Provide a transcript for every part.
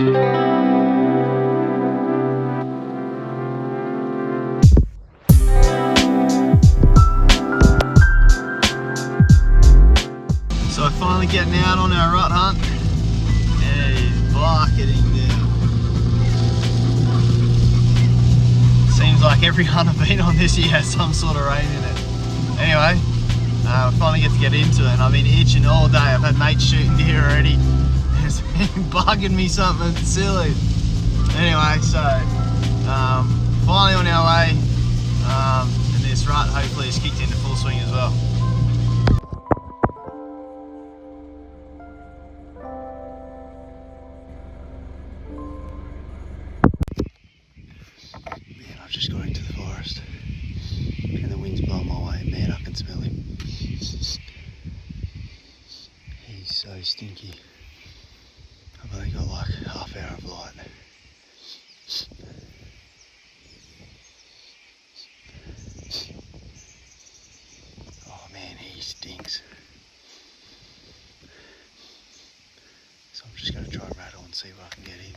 So finally getting out on our rut hunt, and he's bucketing down. Seems like every hunt I've been on this year has some sort of rain in it. Anyway, I finally get to get into it, and I've been itching all day. I've had mates shooting deer already. It's been bugging me something silly. Anyway, so finally on our way, and this rut hopefully has kicked into full swing as well. Man, I've just got into the forest and the wind's blowing my way. Man, I can smell him. He's so stinky. I've only got like half hour of light. Oh man, he stinks. So I'm just going to try and rattle and see what I can get him.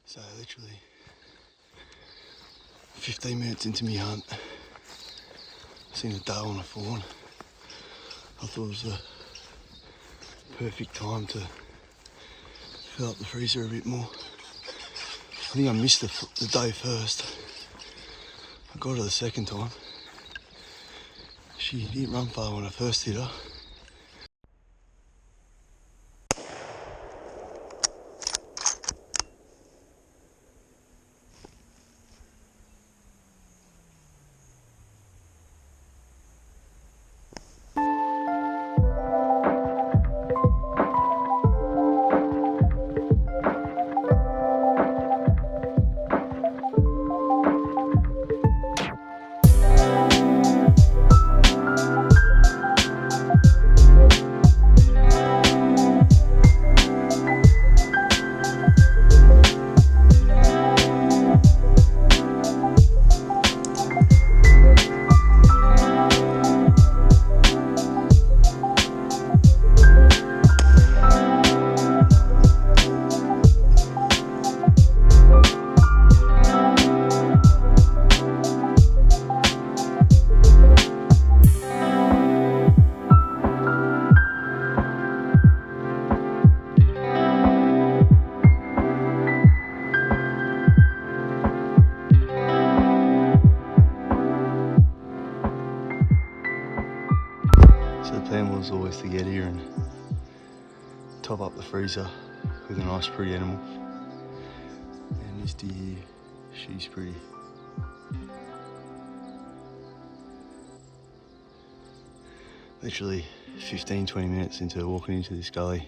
So literally 15 minutes into my hunt, I've seen a doe and a fawn. I thought it was a perfect time to fill up the freezer a bit more. I think I missed the doe first. I got her the second time. She didn't run far when I first hit her. So the plan was always to get here and top up the freezer with a nice pretty animal. And this deer here, she's pretty. Literally 15-20 minutes into walking into this gully,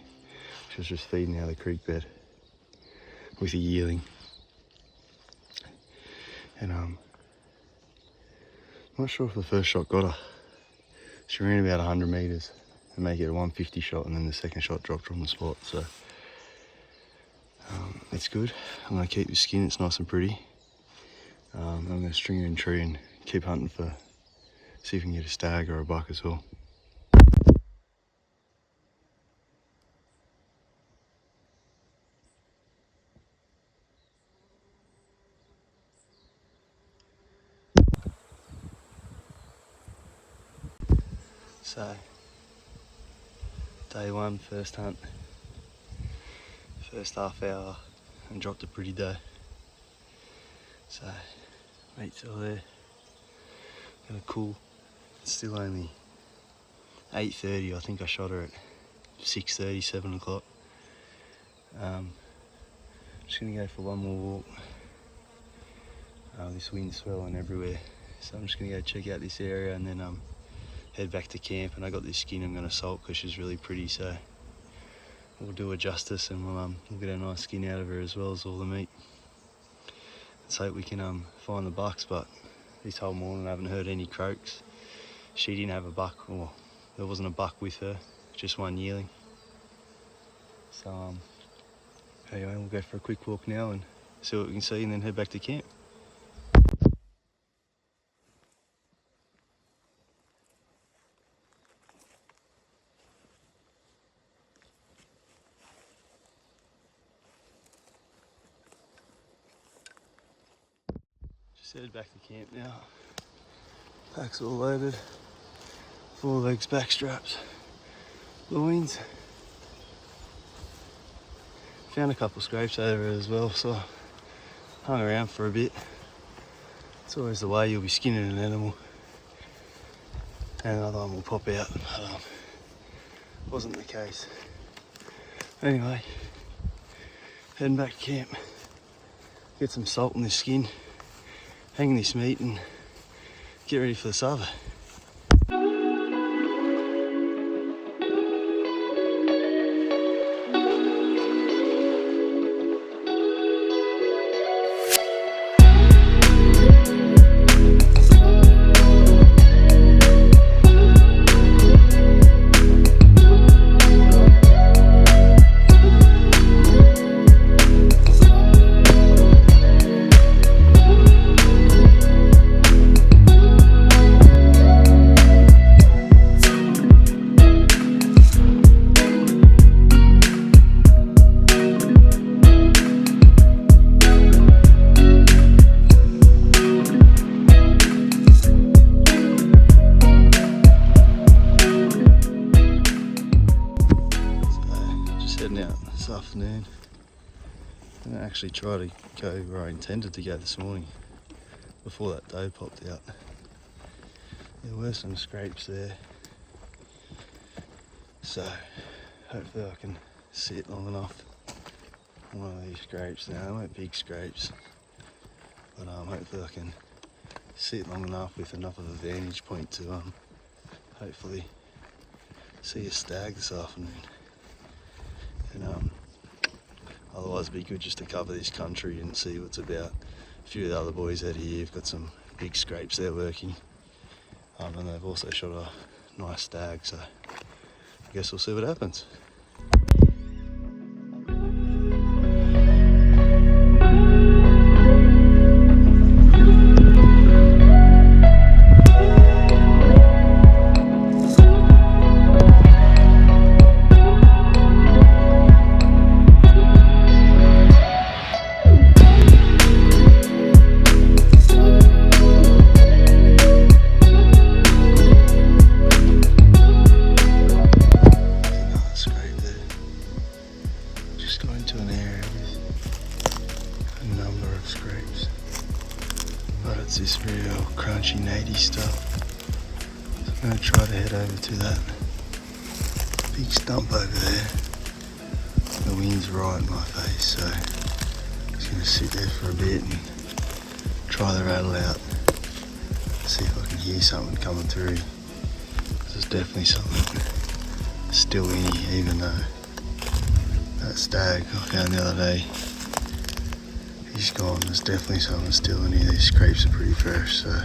she was just feeding out of the creek bed with a yearling. And I'm not sure if the first shot got her. She ran about 100 metres and make it a 150 shot, and then the second shot dropped her on the spot. So it's good. I'm going to keep the skin, it's nice and pretty. I'm going to string her in tree and keep hunting for, see if we can get a stag or a buck as well. So, day one, first hunt, first half hour, and dropped a pretty doe. So, mate's all there, gonna cool. It's still only 8:30, I think I shot her at 6:30, 7 o'clock. Just gonna go for one more walk. This wind's swelling everywhere, so I'm just gonna go check out this area and then head back to camp. And I got this skin I'm going to salt because she's really pretty, so we'll do her justice and we'll get a nice skin out of her as well as all the meat. Let's hope we can find the bucks, but this whole morning I haven't heard any croaks. She didn't have a buck, or there wasn't a buck with her, just one yearling. So Anyway, we'll go for a quick walk now and see what we can see and then head back to camp. Just headed back to camp now. Pack's all loaded. 4 legs, back straps, loins. Found a couple scrapes over it as well, so I hung around for a bit. It's always the way, you'll be skinning an animal and another one will pop out, but wasn't the case. Anyway, heading back to camp, get some salt in this skin, hang this meat and get ready for the sava. Afternoon. I didn't actually try to go where I intended to go this morning before that doe popped out. There were some scrapes there, so hopefully I can sit long enough on one of these scrapes. Now they weren't big scrapes, but hopefully I can sit long enough with enough of a vantage point to hopefully see a stag this afternoon. And otherwise it'd be good just to cover this country and see what's about. A few of the other boys out here have got some big scrapes they're working, and they've also shot a nice stag, so I guess we'll see what happens. This real crunchy natty stuff. So I'm going to try to head over to that big stump over there. The wind's right in my face, so I'm just going to sit there for a bit and try the rattle out. See if I can hear something coming through. There's definitely something still in here, even though that stag I found the other day, he's gone. There's definitely something still in here. These scrapes are pretty fresh, so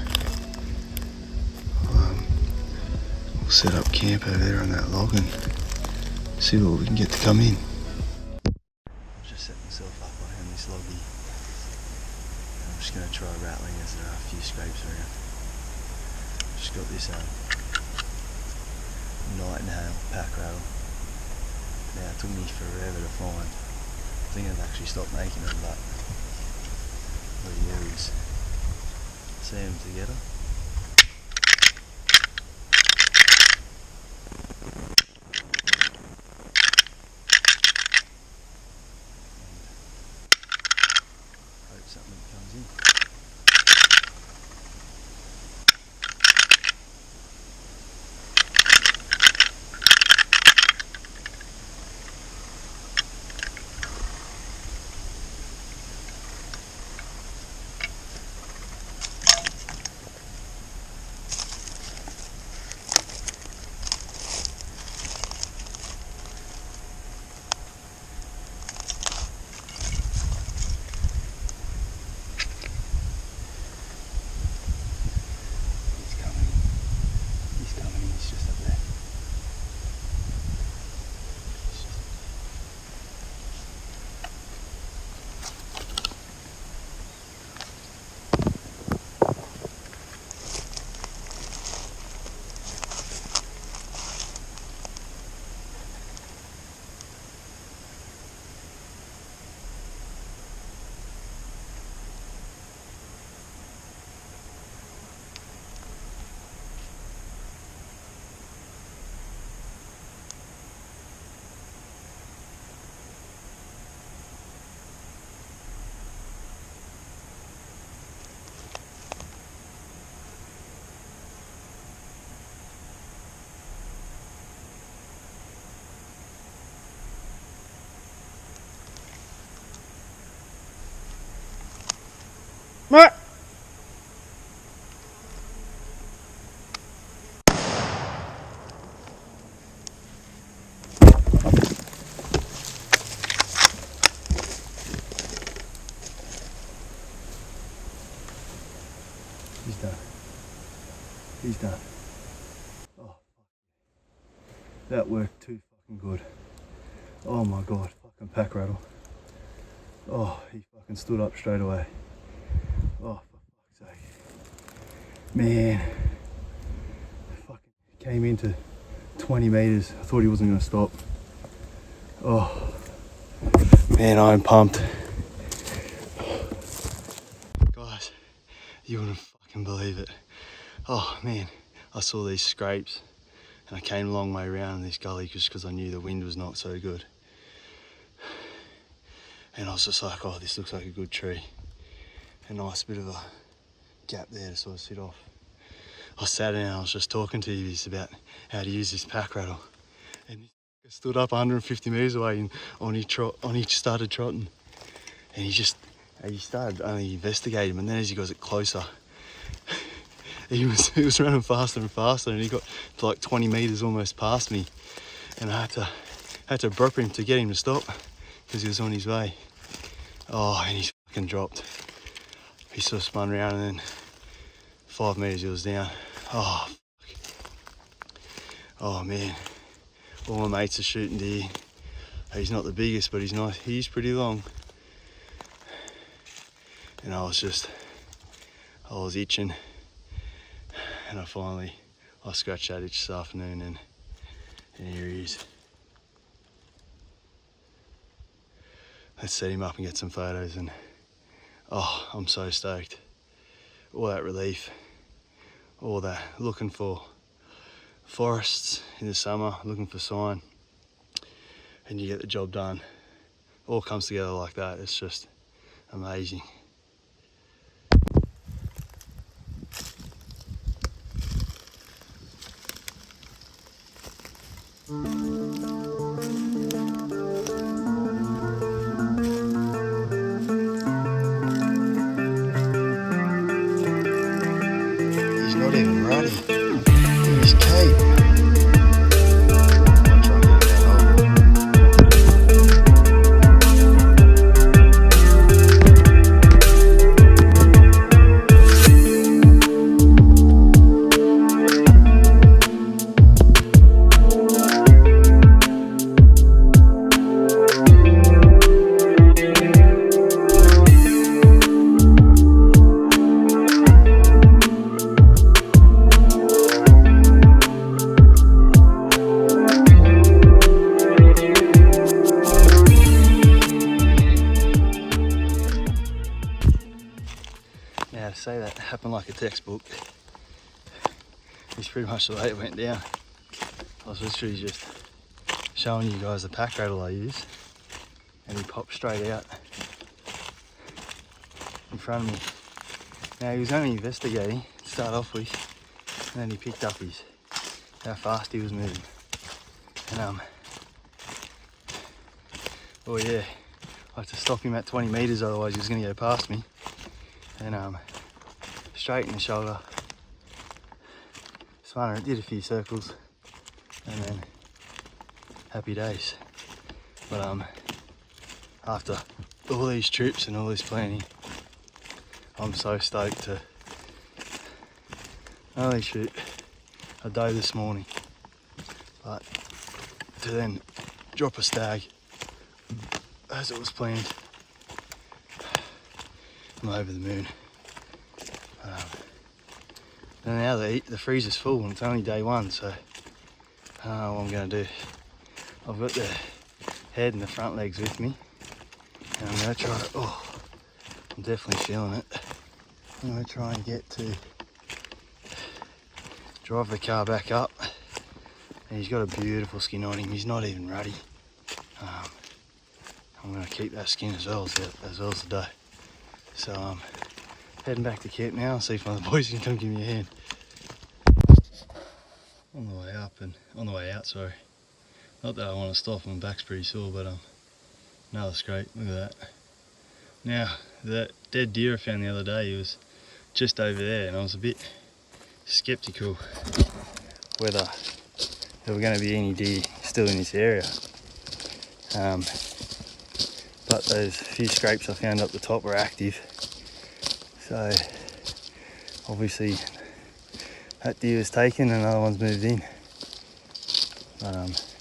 we'll set up camp over there on that log and see what we can get to come in. I've just set myself up behind this loggy. I'm just going to try rattling as there are a few scrapes around. Just got this Knight Hale pack rattle. Now it took me forever to find. I think I've actually stopped making them, but what you do is see them together. And hope something comes in. He's done. He's done. Oh, that worked too fucking good. Oh my god, fucking pack rattle. Oh, he fucking stood up straight away. Oh, for fuck's sake. Man. Fucking came into 20 meters. I thought he wasn't gonna stop. Oh. Man, I'm pumped. Guys, you wouldn't fucking believe it. Oh man, I saw these scrapes and I came a long way around this gully just because I knew the wind was not so good. And I was just like, oh, this looks like a good tree. A nice bit of a gap there to sort of sit off. I sat down and I was just talking to you about how to use this pack rattle. And he stood up 150 metres away and on he started trotting. And he started only investigating, and then as he got it closer, he was running faster and faster, and he got to like 20 metres almost past me. And I had to burp him to get him to stop because he was on his way. Oh, and he's fucking dropped. He sort of spun around and then 5 metres he was down. Oh, fuck. Oh man, all my mates are shooting deer. He's not the biggest, but he's nice. He's pretty long. And I was itching, and I scratched that itch this afternoon, and here he is. Let's set him up and get some photos, and oh, I'm so stoked. All that relief, all that, looking for forests in the summer, looking for sign, and you get the job done. All comes together like that, it's just amazing. He's not even ready. He's cape. I'll try and get that hole. Now to say that happened like a textbook is pretty much the way it went down. I was literally just showing you guys the pack rattle I use, and he popped straight out in front of me. Now he was only investigating to start off with, and then he picked up how fast he was moving. And oh yeah, I had to stop him at 20 metres, otherwise he was going to go past me. And straight in the shoulder, spun it, did a few circles, and then happy days. But after all these trips and all this planning, I'm so stoked to not only shoot a doe this morning, but to then drop a stag as it was planned. I'm over the moon. And now the freezer's full and it's only day one, so I don't know what I'm going to do. I've got the head and the front legs with me, and I'm going to try to, oh, I'm definitely feeling it. I'm going to try and get to drive the car back up, and he's got a beautiful skin on him. He's not even ruddy. I'm going to keep that skin as well as the doe. So I'm heading back to camp now and see if one of the boys can come give me a hand. On the way up and on the way out, sorry. Not that I want to stop, my back's pretty sore, but another scrape, look at that. Now, the dead deer I found the other day, he was just over there, and I was a bit skeptical whether there were going to be any deer still in this area. But those few scrapes I found up the top were active, so obviously that deer was taken and another one's moved in. But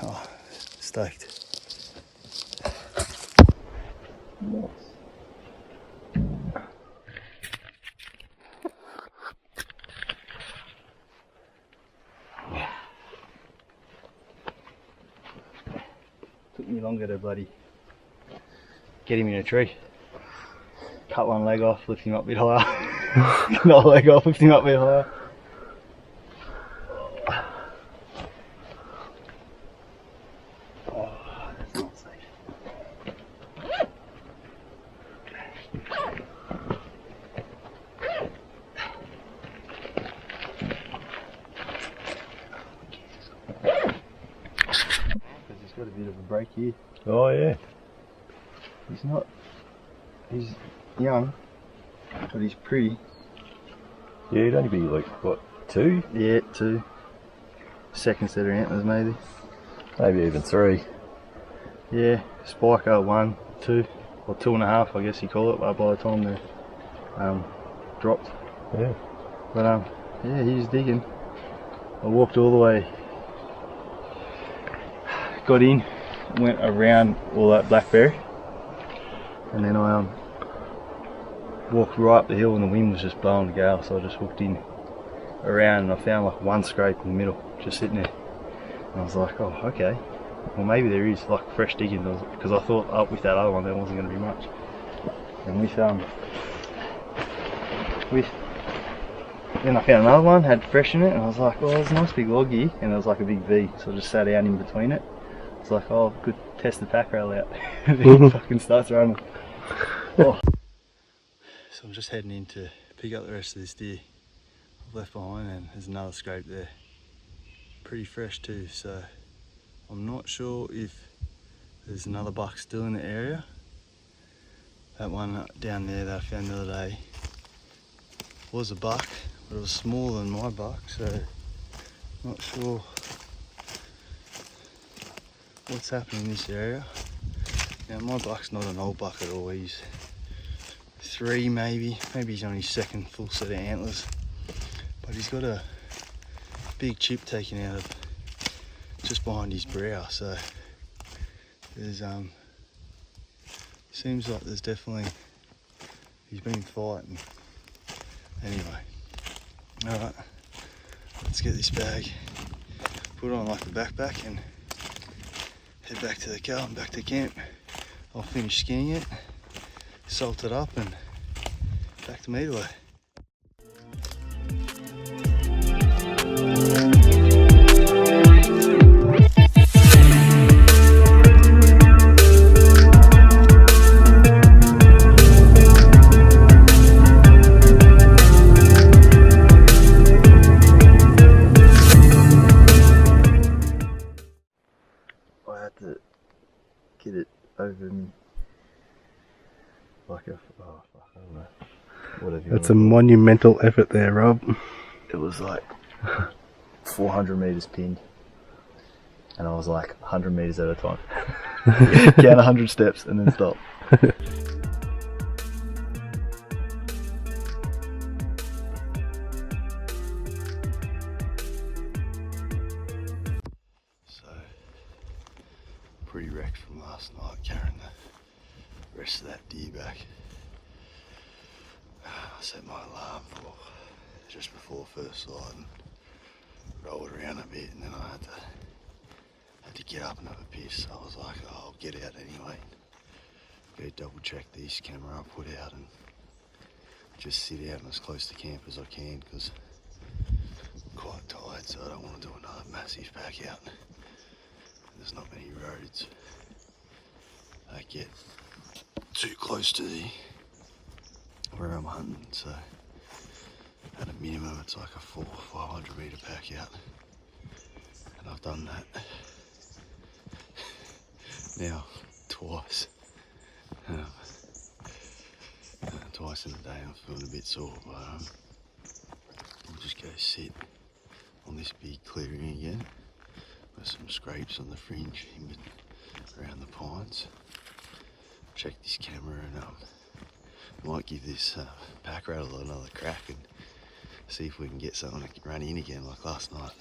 oh, stoked. Took me longer to bloody get him in a tree. Cut one leg off, lift him up a bit higher. Another leg off, lift him up a bit higher. Oh, that's not safe. He's got a bit of a break here. Oh yeah. He's young, but he's pretty. Yeah, he'd only be like, what, 2? Yeah, 2. Second set of antlers maybe. Maybe even 3. Yeah, spiker 1, 2, or 2.5 I guess you call it, by the time they're dropped. Yeah. But yeah, he's digging. I walked all the way, got in, went around all that blackberry, and then I walked right up the hill and the wind was just blowing a gale, so I just hooked in around and I found like one scrape in the middle, just sitting there. And I was like, oh, okay. Well, maybe there is like fresh digging, because I thought up with that other one there wasn't going to be much. And then I found another one, had fresh in it, and I was like, oh, there's a nice big log here, and there was like a big V, so I just sat down in between it. It's like, oh, good, test the pack rail out. And then he fucking starts running. Oh. So I'm just heading in to pick up the rest of this deer I've left behind, and there's another scrape there. Pretty fresh too, so I'm not sure if there's another buck still in the area. That one down there that I found the other day was a buck, but it was smaller than my buck, so not sure what's happening in this area. Now my buck's not an old buck at all, he's 3 maybe he's on his second full set of antlers, but he's got a big chip taken out of just behind his brow, so there's seems like there's definitely, he's been fighting. Anyway, alright, let's get this bag, put it on like a backpack and head back to the car and back to camp. I'll finish skinning it, salt it up, and back to meat away. I had to get it over me like a, oh fuck, I don't know, whatever. That's a monumental effort there, Rob. It was like 400 metres pinned, and I was like 100 metres at a time. Count 100 steps and then stop. So, pretty wrecked from last night, carrying the rest of that deer back. I set my alarm for just before first light and rolled around a bit, and then I had to get up and have a piss. I was like, oh, I'll get out anyway. Go double check this camera I put out and just sit out as close to camp as I can, because I'm quite tired, so I don't want to do another massive pack out. There's not many roads that get too close to where I'm hunting, so at a minimum it's like a 400 or 500 metre pack out, and I've done that now twice. in the day. I'm feeling a bit sore, but I'll just go sit on this big clearing again. There's some scrapes on the fringe around the pines. Check this camera and might give this pack rattle another crack and see if we can get something to run in again like last night.